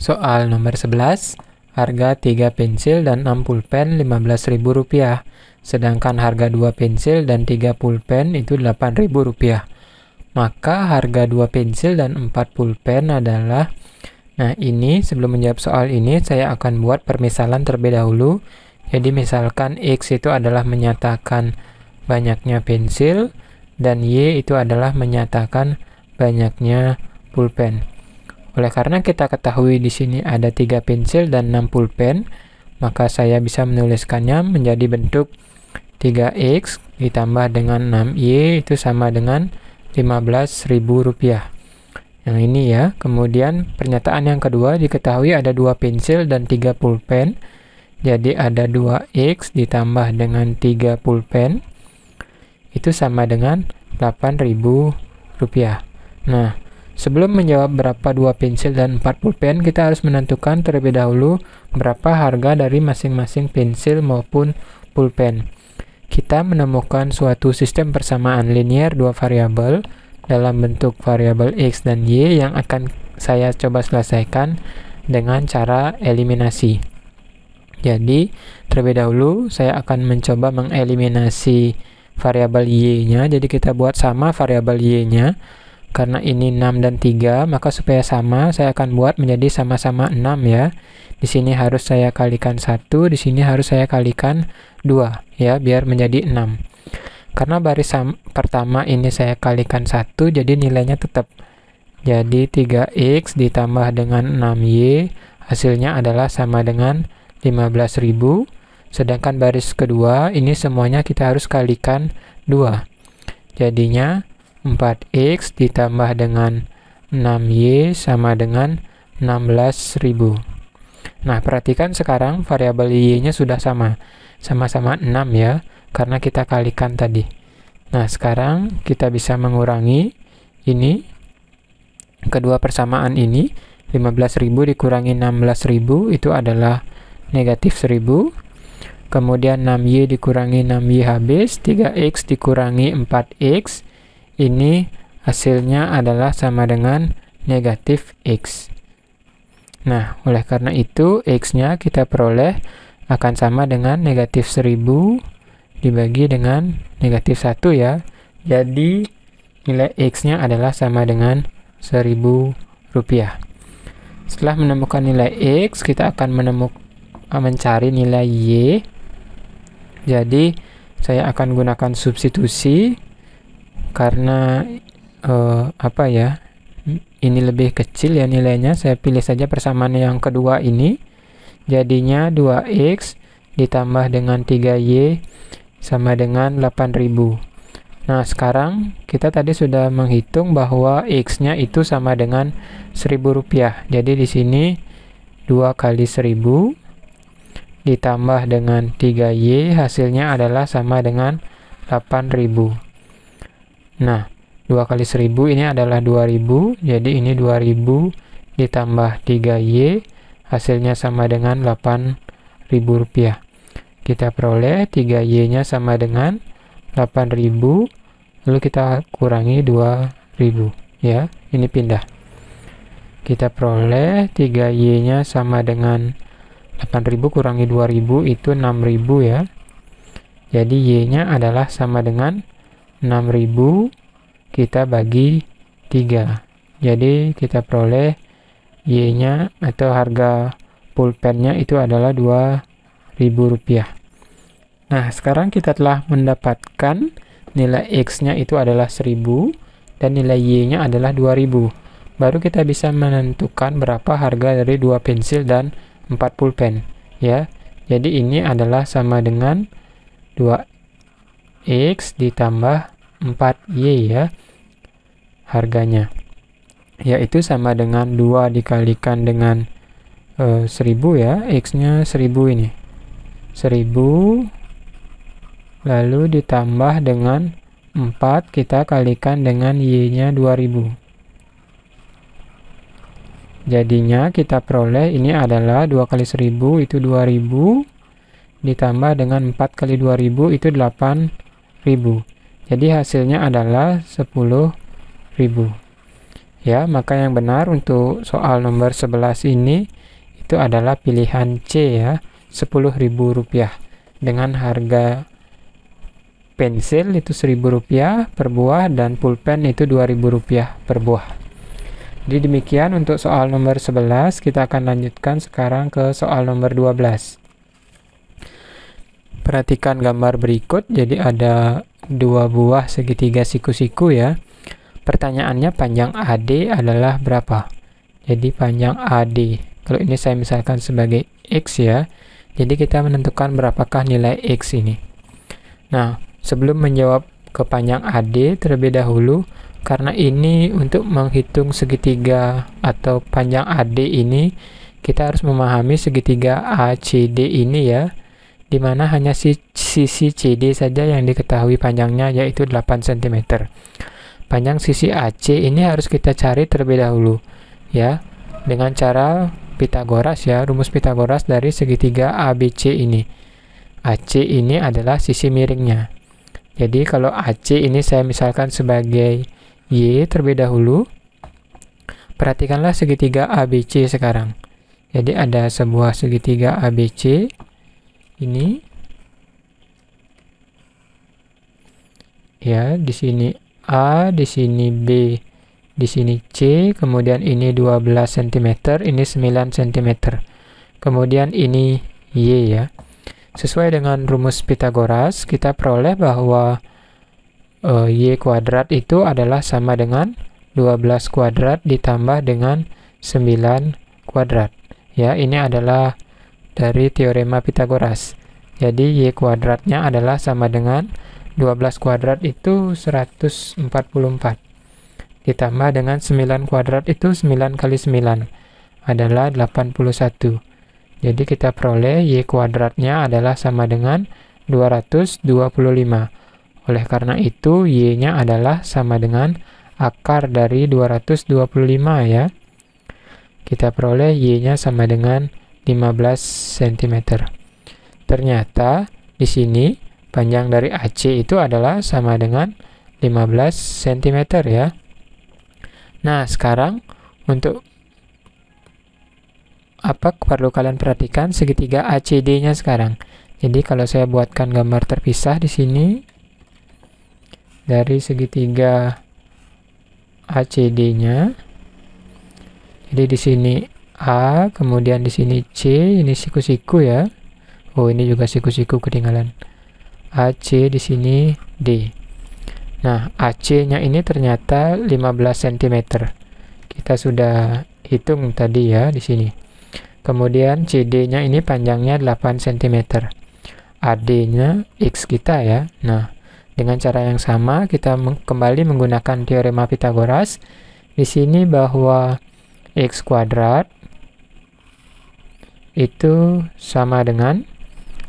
Soal nomor 11, harga 3 pensil dan 6 pulpen Rp15.000, sedangkan harga 2 pensil dan 3 pulpen itu Rp8.000. Maka harga 2 pensil dan 4 pulpen adalah, nah ini sebelum menjawab soal ini saya akan buat permisalan terlebih dahulu. Jadi misalkan X itu adalah menyatakan banyaknya pensil dan Y itu adalah menyatakan banyaknya pulpen. Oleh karena kita ketahui di sini ada 3 pensil dan 6 pulpen, maka saya bisa menuliskannya menjadi bentuk 3X ditambah dengan 6Y itu sama dengan Rp15.000. Yang ini ya. Kemudian pernyataan yang kedua diketahui ada 2 pensil dan 3 pulpen. Jadi ada 2X ditambah dengan 3 pulpen itu sama dengan Rp8.000. Nah, sebelum menjawab berapa 2 pensil dan 4 pulpen, kita harus menentukan terlebih dahulu berapa harga dari masing-masing pensil maupun pulpen. Kita menemukan suatu sistem persamaan linear dua variabel dalam bentuk variabel X dan Y yang akan saya coba selesaikan dengan cara eliminasi. Jadi, terlebih dahulu saya akan mencoba mengeliminasi variabel Y-nya. Jadi kita buat sama variabel Y-nya. Karena ini 6 dan 3, maka supaya sama, saya akan buat menjadi sama-sama 6 ya. Di sini harus saya kalikan 1, di sini harus saya kalikan 2 ya, biar menjadi 6. Karena baris pertama ini saya kalikan 1, jadi nilainya tetap. Jadi 3X ditambah dengan 6Y, hasilnya adalah sama dengan 15.000. Sedangkan baris kedua, ini semuanya kita harus kalikan 2. Jadinya 4X ditambah dengan 6Y sama dengan 16.000. Nah, perhatikan sekarang variabel Y-nya sudah sama-sama 6 ya, karena kita kalikan tadi. Nah, sekarang kita bisa mengurangi ini, kedua persamaan ini, 15.000 dikurangi 16.000 itu adalah negatif 1.000. Kemudian 6Y dikurangi 6Y habis, 3X dikurangi 4X, ini hasilnya adalah sama dengan negatif X. Nah, oleh karena itu X-nya kita peroleh akan sama dengan negatif 1.000 dibagi dengan negatif 1 ya. Jadi nilai X-nya adalah sama dengan Rp1.000. Setelah menemukan nilai X, kita akan mencari nilai Y. Jadi saya akan gunakan substitusi karena ini lebih kecil ya nilainya. Saya pilih saja persamaan yang kedua ini. Jadinya 2X ditambah dengan 3Y sama dengan 8.000. Nah, sekarang kita tadi sudah menghitung bahwa X-nya itu sama dengan Rp1.000. Jadi di sini 2 kali 1.000 ditambah dengan 3Y hasilnya adalah sama dengan 8.000. Nah, 2 kali 1.000 ini adalah 2.000, jadi ini 2.000 ditambah 3Y, hasilnya sama dengan Rp8.000. Kita peroleh 3Y-nya sama dengan 8.000, lalu kita kurangi 2.000, ya, ini pindah. Kita peroleh 3Y-nya sama dengan 8.000 kurangi 2.000 itu 6.000 ya. Jadi Y-nya adalah sama dengan 6.000 kita bagi 3. Jadi kita peroleh Y-nya atau harga pulpennya itu adalah Rp2.000. Nah, sekarang kita telah mendapatkan nilai X-nya itu adalah 1.000 dan nilai Y-nya adalah 2.000. Baru kita bisa menentukan berapa harga dari 2 pensil dan 4 pulpen ya. Jadi ini adalah sama dengan 2X ditambah 4Y ya harganya, yaitu sama dengan 2 dikalikan dengan 1.000 ya, X-nya 1.000 ini 1.000 lalu ditambah dengan 4 kita kalikan dengan Y-nya 2.000. Jadinya kita peroleh ini adalah 2 kali 1.000 itu 2.000 ditambah dengan 4 kali 2.000 itu 8.000. Jadi hasilnya adalah 10.000. Ya, maka yang benar untuk soal nomor 11 ini itu adalah pilihan C ya, Rp10.000 dengan harga pensil itu Rp1.000 per buah dan pulpen itu Rp2.000 per buah. Jadi demikian untuk soal nomor 11. Kita akan lanjutkan sekarang ke soal nomor 12. Perhatikan gambar berikut. Jadi ada 2 buah segitiga siku-siku ya. Pertanyaannya panjang AD adalah berapa? Jadi panjang AD, kalau ini saya misalkan sebagai X ya, jadi kita menentukan berapakah nilai X ini. Nah, sebelum menjawab ke panjang AD terlebih dahulu, karena ini untuk menghitung segitiga atau panjang AD ini, kita harus memahami segitiga ACD ini ya, dimana hanya sisi CD saja yang diketahui panjangnya, yaitu 8 cm. Panjang sisi AC ini harus kita cari terlebih dahulu ya, dengan cara Pitagoras ya, rumus Pitagoras dari segitiga ABC ini. AC ini adalah sisi miringnya. Jadi kalau AC ini saya misalkan sebagai Y terlebih dahulu, perhatikanlah segitiga ABC sekarang. Jadi ada sebuah segitiga ABC ini ya, di sini A, di sini B, di sini C, kemudian ini 12 cm, ini 9 cm. Kemudian ini Y ya. Sesuai dengan rumus Pitagoras, kita peroleh bahwa Y kuadrat itu adalah sama dengan 12 kuadrat ditambah dengan 9 kuadrat. Ya, ini adalah dari teorema Pitagoras. Jadi Y kuadratnya adalah sama dengan 12 kuadrat itu 144. Ditambah dengan 9 kuadrat itu 9 kali 9 adalah 81. Jadi kita peroleh Y kuadratnya adalah sama dengan 225. Oleh karena itu Y-nya adalah sama dengan akar dari 225 ya. Kita peroleh Y-nya sama dengan 15 cm. Ternyata di sini panjang dari AC itu adalah sama dengan 15 cm ya. Nah, sekarang untuk apa perlu kalian perhatikan segitiga ACD-nya sekarang. Jadi kalau saya buatkan gambar terpisah di sini dari segitiga ACD-nya. Jadi di sini A, kemudian di sini C, ini siku-siku ya. Oh, ini juga siku-siku ketinggalan. AC di sini D. Nah, AC-nya ini ternyata 15 cm. Kita sudah hitung tadi ya di sini. Kemudian CD-nya ini panjangnya 8 cm. AD-nya X kita ya. Nah, dengan cara yang sama kita kembali menggunakan teorema Pitagoras. Di sini bahwa X kuadrat itu sama dengan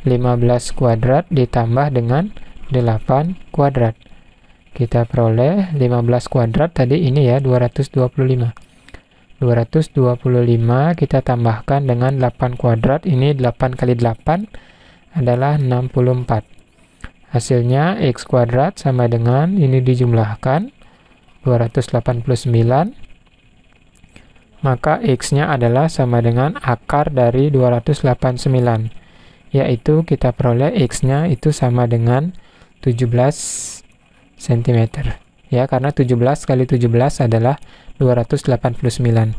15 kuadrat ditambah dengan 8 kuadrat. Kita peroleh 15 kuadrat tadi ini ya 225. 225 kita tambahkan dengan 8 kuadrat, ini 8 kali 8 adalah 64. Hasilnya X kuadrat sama dengan ini dijumlahkan 289. Maka X-nya adalah sama dengan akar dari 289, yaitu kita peroleh X-nya itu sama dengan 17 cm. Ya, karena 17 kali 17 adalah 289.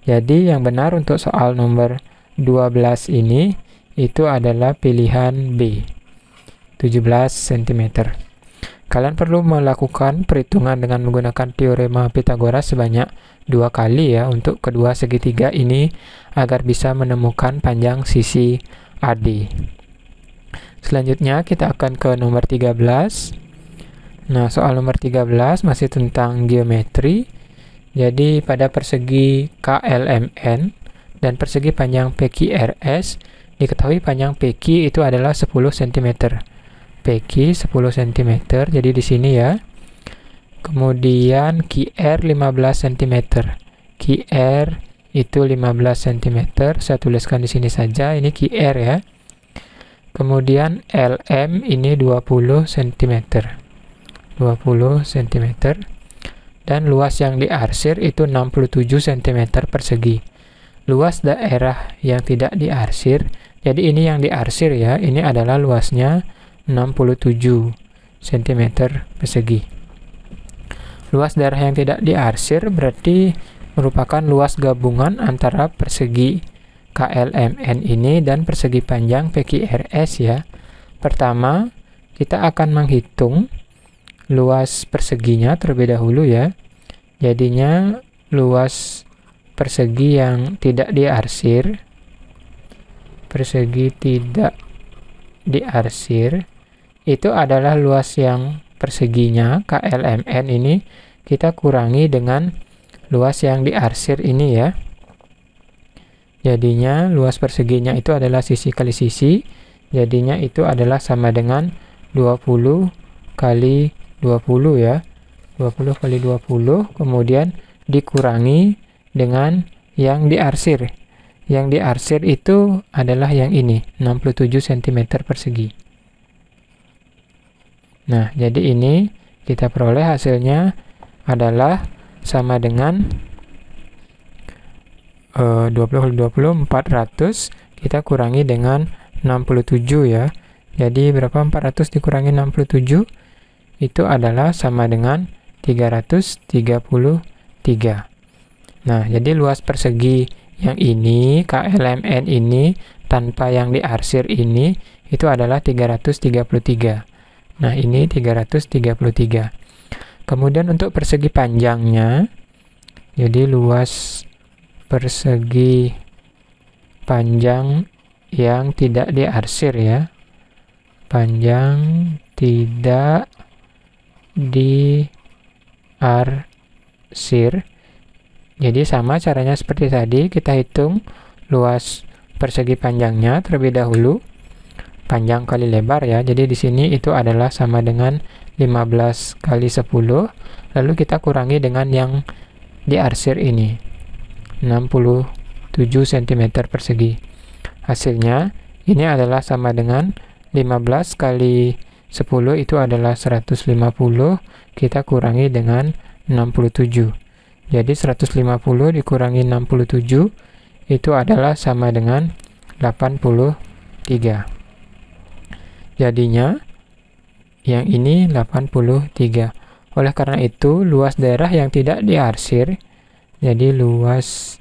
Jadi yang benar untuk soal nomor 12 ini itu adalah pilihan B, 17 cm. Kalian perlu melakukan perhitungan dengan menggunakan teorema Pitagoras sebanyak 2 kali ya untuk kedua segitiga ini agar bisa menemukan panjang sisi AD. Selanjutnya kita akan ke nomor 13. Nah, soal nomor 13 masih tentang geometri. Jadi pada persegi KLMN dan persegi panjang PQRS diketahui panjang PQ itu adalah 10 cm. PQ 10 cm. Jadi di sini ya. Kemudian QR 15 cm. QR itu 15 cm. Saya tuliskan di sini saja, ini QR ya. Kemudian LM ini 20 cm. 20 cm. dan luas yang diarsir itu 67 cm persegi. Luas daerah yang tidak diarsir, jadi ini yang diarsir ya, ini adalah luasnya 67 cm persegi. Luas daerah yang tidak diarsir berarti merupakan luas gabungan antara persegi KLMN ini dan persegi panjang PQRS ya. Pertama, kita akan menghitung luas perseginya terlebih dahulu ya. Jadinya luas persegi yang tidak diarsir, persegi tidak diarsir, itu adalah luas yang perseginya KLMN ini kita kurangi dengan luas yang diarsir ini ya. Jadinya luas perseginya itu adalah sisi kali sisi, jadinya itu adalah sama dengan 20 kali 20 ya. 20 kali 20 kemudian dikurangi dengan yang diarsir. Yang diarsir itu adalah yang ini, 67 cm persegi. Nah, jadi ini kita peroleh hasilnya adalah sama dengan 20 kali 20, 400. Kita kurangi dengan 67 ya. Jadi berapa 400 dikurangi 67? Itu adalah sama dengan 333. Nah, jadi luas persegi yang ini, KLMN ini, tanpa yang diarsir ini, itu adalah 333. Nah, ini 333. Kemudian untuk persegi panjangnya, jadi luas persegi panjang yang tidak diarsir ya. Panjang tidak diarsir. Jadi sama caranya seperti tadi, kita hitung luas persegi panjangnya terlebih dahulu, panjang kali lebar ya. Jadi di sini itu adalah sama dengan 15 kali 10, lalu kita kurangi dengan yang diarsir ini, 67 cm persegi. Hasilnya ini adalah sama dengan 15 kali 10 itu adalah 150, kita kurangi dengan 67. Jadi 150 dikurangi 67 itu adalah sama dengan 83. Jadinya yang ini 83. Oleh karena itu luas daerah yang tidak diarsir, jadi luas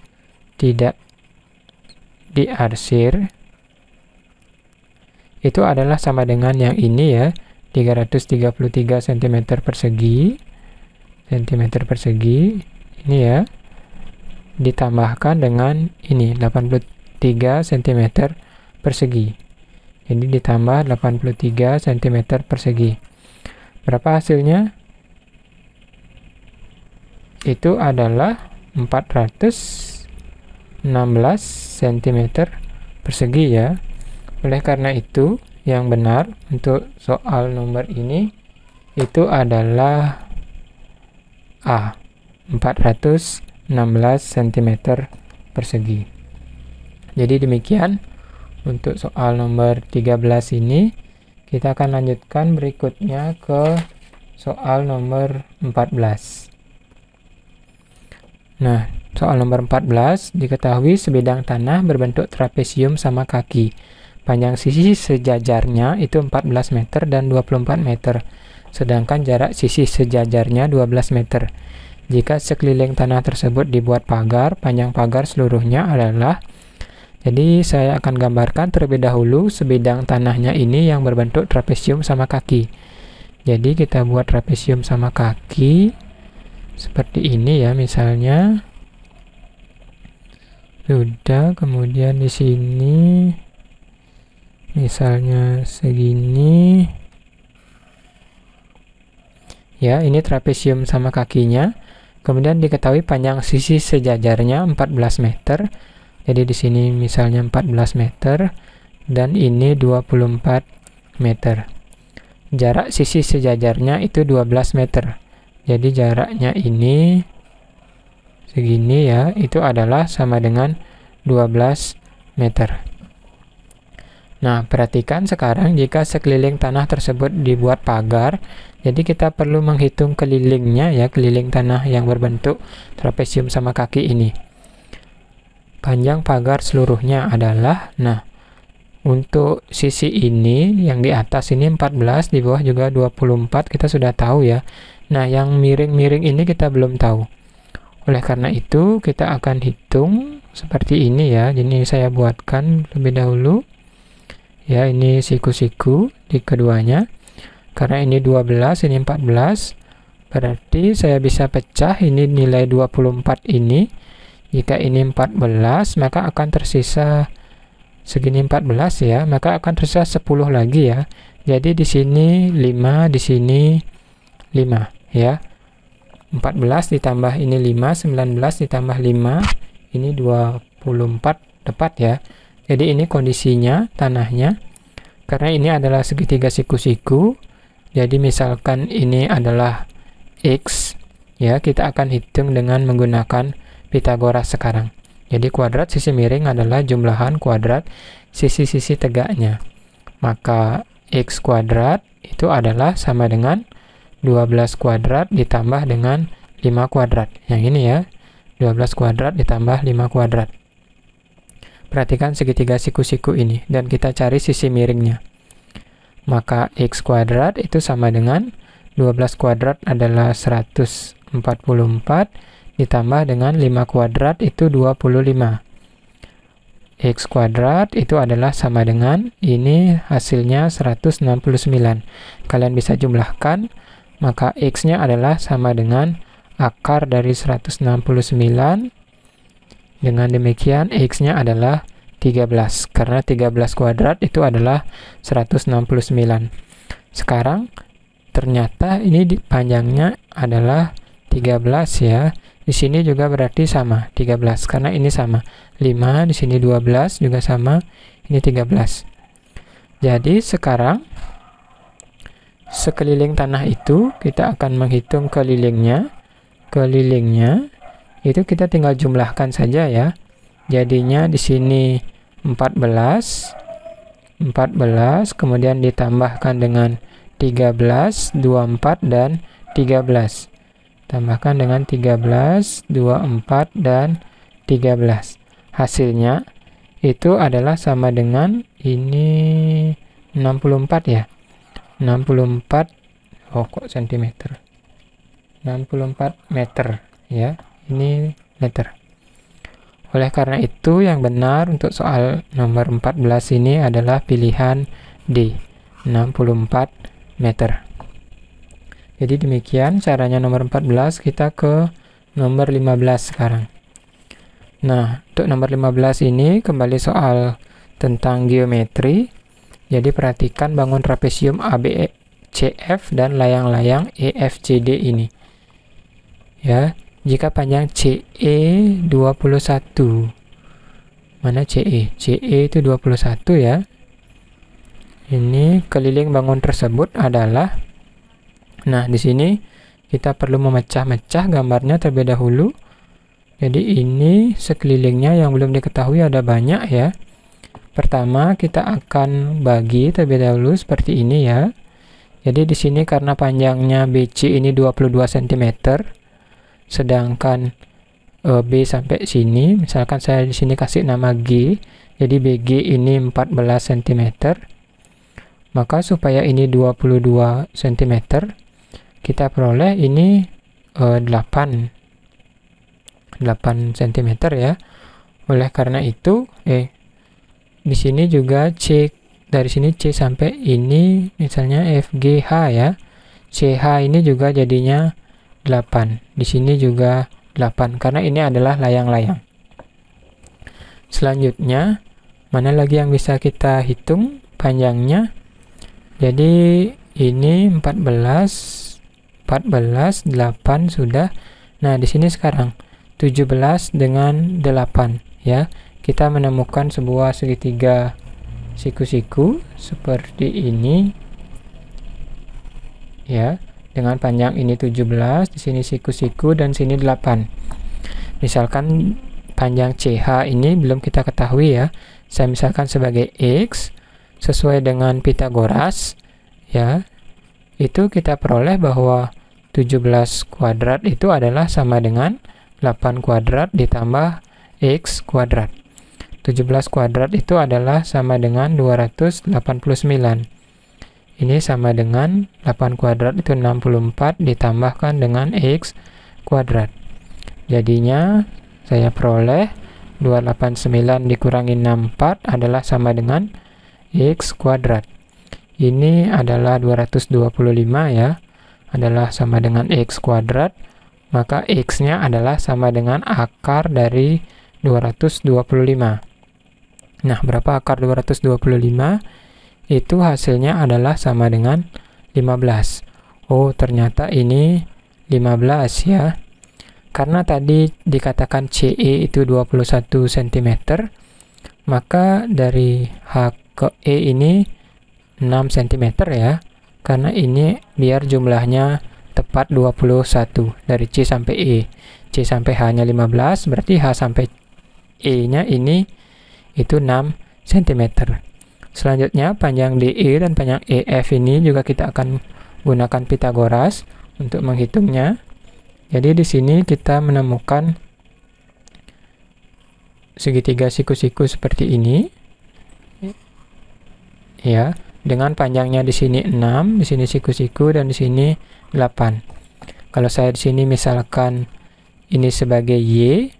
tidak diarsir itu adalah sama dengan yang ini ya, 333 cm persegi. Ini ya, ditambahkan dengan ini 83 cm persegi. Jadi ditambah 83 cm persegi. Berapa hasilnya? Itu adalah 416 cm persegi ya. Oleh karena itu, yang benar untuk soal nomor ini itu adalah A, 416 cm persegi. Jadi demikian untuk soal nomor 13 ini. Kita akan lanjutkan berikutnya ke soal nomor 14. Nah, soal nomor 14, diketahui sebidang tanah berbentuk trapesium sama kaki. Panjang sisi sejajarnya itu 14 meter dan 24 meter. Sedangkan jarak sisi sejajarnya 12 meter. Jika sekeliling tanah tersebut dibuat pagar, panjang pagar seluruhnya adalah, jadi saya akan gambarkan terlebih dahulu sebidang tanahnya ini yang berbentuk trapesium sama kaki. Jadi kita buat trapesium sama kaki seperti ini ya, misalnya. Sudah, kemudian di sini misalnya segini. Ya, ini trapesium sama kakinya. Kemudian diketahui panjang sisi sejajarnya 14 meter. Jadi di sini misalnya 14 meter dan ini 24 meter. Jarak sisi sejajarnya itu 12 meter. Jadi jaraknya ini segini ya, itu adalah sama dengan 12 meter. Nah, perhatikan sekarang jika sekeliling tanah tersebut dibuat pagar, jadi kita perlu menghitung kelilingnya ya, keliling tanah yang berbentuk trapesium sama kaki ini. Panjang pagar seluruhnya adalah, nah, untuk sisi ini yang di atas ini 14, di bawah juga 24, kita sudah tahu ya. Nah, yang miring-miring ini kita belum tahu. Oleh karena itu, kita akan hitung seperti ini ya. Jadi saya buatkan lebih dahulu. Ya, ini siku-siku di keduanya. Karena ini 12, ini 14. Berarti saya bisa pecah ini nilai 24 ini. Jika ini 14, maka akan tersisa segini 14 ya. Maka akan tersisa 10 lagi ya. Jadi di sini 5, di sini 5 ya. 14 ditambah ini 5, 19 ditambah 5, ini 24 tepat ya. Jadi ini kondisinya tanahnya. Karena ini adalah segitiga siku-siku. Jadi misalkan ini adalah X ya, kita akan hitung dengan menggunakan Pythagoras sekarang. Jadi kuadrat sisi miring adalah jumlahan kuadrat sisi-sisi tegaknya. Maka X kuadrat itu adalah sama dengan 12 kuadrat ditambah dengan 5 kuadrat. Yang ini ya, 12 kuadrat ditambah 5 kuadrat. Perhatikan segitiga siku-siku ini dan kita cari sisi miringnya. Maka X kuadrat itu sama dengan 12 kuadrat adalah 144 ditambah dengan 5 kuadrat itu 25. X kuadrat itu adalah sama dengan, ini hasilnya 169. Kalian bisa jumlahkan, maka X-nya adalah sama dengan akar dari 169. Dengan demikian X-nya adalah 13, karena 13 kuadrat itu adalah 169. Sekarang ternyata ini panjangnya adalah 13 ya. Di sini juga berarti sama 13 karena ini sama 5, di sini 12 juga sama, ini 13. Jadi sekarang sekeliling tanah itu kita akan menghitung kelilingnya. Kelilingnya itu kita tinggal jumlahkan saja ya. Jadinya di sini 14 kemudian ditambahkan dengan 13, 24 dan 13. Tambahkan dengan 13, 24 dan 13. Hasilnya itu adalah sama dengan ini 64 ya. 64 kok sentimeter. 64 meter ya. Ini meter. Oleh karena itu yang benar untuk soal nomor 14 ini adalah pilihan D, 64 meter. Jadi demikian caranya nomor 14. Kita ke nomor 15 sekarang. Nah, untuk nomor 15 ini kembali soal tentang geometri. Jadi perhatikan bangun trapesium ABCF dan layang-layang EFCD ini. Ya, jika panjang CE 21. Mana CE? CE itu 21 ya. Ini keliling bangun tersebut adalah, nah di sini kita perlu memecah-mecah gambarnya terlebih dahulu. Jadi ini sekelilingnya yang belum diketahui ada banyak ya. Pertama kita akan bagi terlebih dahulu seperti ini ya. Jadi di sini karena panjangnya BC ini 22 cm. Sedangkan B sampai sini, misalkan saya di sini kasih nama G, jadi BG ini 14 cm. Maka supaya ini 22 cm, kita peroleh ini 8 cm ya. Oleh karena itu, di sini juga C, dari sini C sampai ini misalnya FGH ya. CH ini juga jadinya 8. Di sini juga 8 karena ini adalah layang-layang. Selanjutnya, mana lagi yang bisa kita hitung panjangnya? Jadi ini 14, 8 sudah. Nah, di sini sekarang 17 dengan 8 ya. Kita menemukan sebuah segitiga siku-siku seperti ini. Ya. Dengan panjang ini 17, di sini siku-siku dan sini 8. Misalkan panjang CH ini belum kita ketahui ya. Saya misalkan sebagai X, sesuai dengan Pythagoras, ya, itu kita peroleh bahwa 17 kuadrat itu adalah sama dengan 8 kuadrat ditambah X kuadrat. 17 kuadrat itu adalah sama dengan 289. Ini sama dengan 8 kuadrat itu 64 ditambahkan dengan X kuadrat. Jadinya saya peroleh 289 dikurangi 64 adalah sama dengan X kuadrat. Ini adalah 225 ya, adalah sama dengan X kuadrat, maka X-nya adalah sama dengan akar dari 225. Nah, berapa akar 225? Itu hasilnya adalah sama dengan 15. Oh, ternyata ini 15 ya. Karena tadi dikatakan CE itu 21 cm, maka dari H ke E ini 6 cm ya, karena ini biar jumlahnya tepat 21 dari C sampai E. C sampai H nya 15, berarti H sampai E nya ini itu 6 cm. Selanjutnya panjang DE dan panjang EF ini juga kita akan gunakan Pythagoras untuk menghitungnya. Jadi di sini kita menemukan segitiga siku-siku seperti ini. Ya, dengan panjangnya di sini 6, di sini siku-siku dan di sini 8. Kalau saya di sini misalkan ini sebagai Y,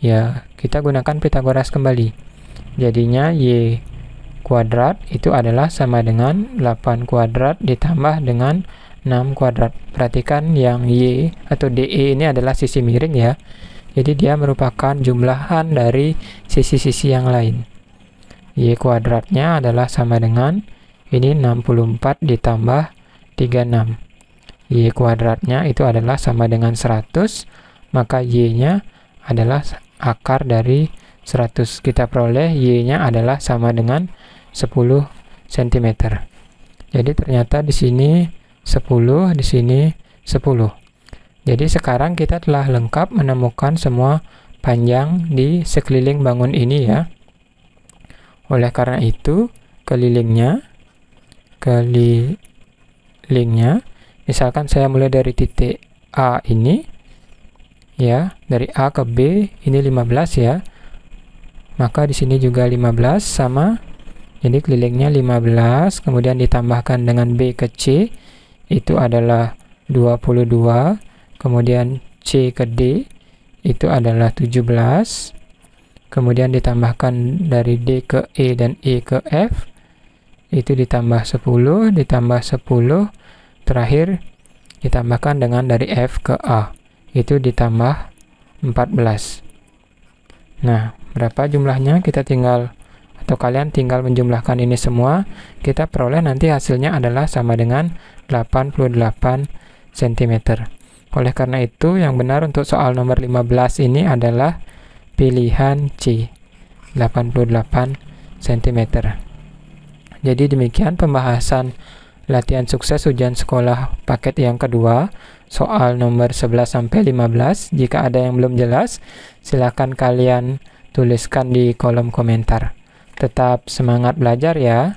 ya kita gunakan Pythagoras kembali. Jadinya Y kuadrat itu adalah sama dengan 8 kuadrat ditambah dengan 6 kuadrat. Perhatikan yang Y atau DE ini adalah sisi miring ya. Jadi dia merupakan jumlahan dari sisi-sisi yang lain. Y kuadratnya adalah sama dengan ini 64 ditambah 36. Y kuadratnya itu adalah sama dengan 100, maka Y-nya adalah akar dari 100. Kita peroleh Y-nya adalah sama dengan 10 cm. Jadi ternyata di sini 10, di sini 10. Jadi sekarang kita telah lengkap menemukan semua panjang di sekeliling bangun ini ya. Oleh karena itu, kelilingnya, misalkan saya mulai dari titik A ini, ya, dari A ke B, ini 15 ya. Maka di sini juga 15 sama, jadi kelilingnya 15, kemudian ditambahkan dengan B ke C, itu adalah 22, kemudian C ke D, itu adalah 17, kemudian ditambahkan dari D ke E dan E ke F, itu ditambah 10, ditambah 10, terakhir ditambahkan dengan dari F ke A, itu ditambah 14. Nah, berapa jumlahnya? Kita tinggal, atau kalian tinggal menjumlahkan ini semua, kita peroleh nanti hasilnya adalah sama dengan 88 cm. Oleh karena itu, yang benar untuk soal nomor 15 ini adalah pilihan C, 88 cm. Jadi demikian pembahasan latihan sukses ujian sekolah paket yang kedua, soal nomor 11-15. Jika ada yang belum jelas, silakan kalian tuliskan di kolom komentar. Tetap semangat belajar ya.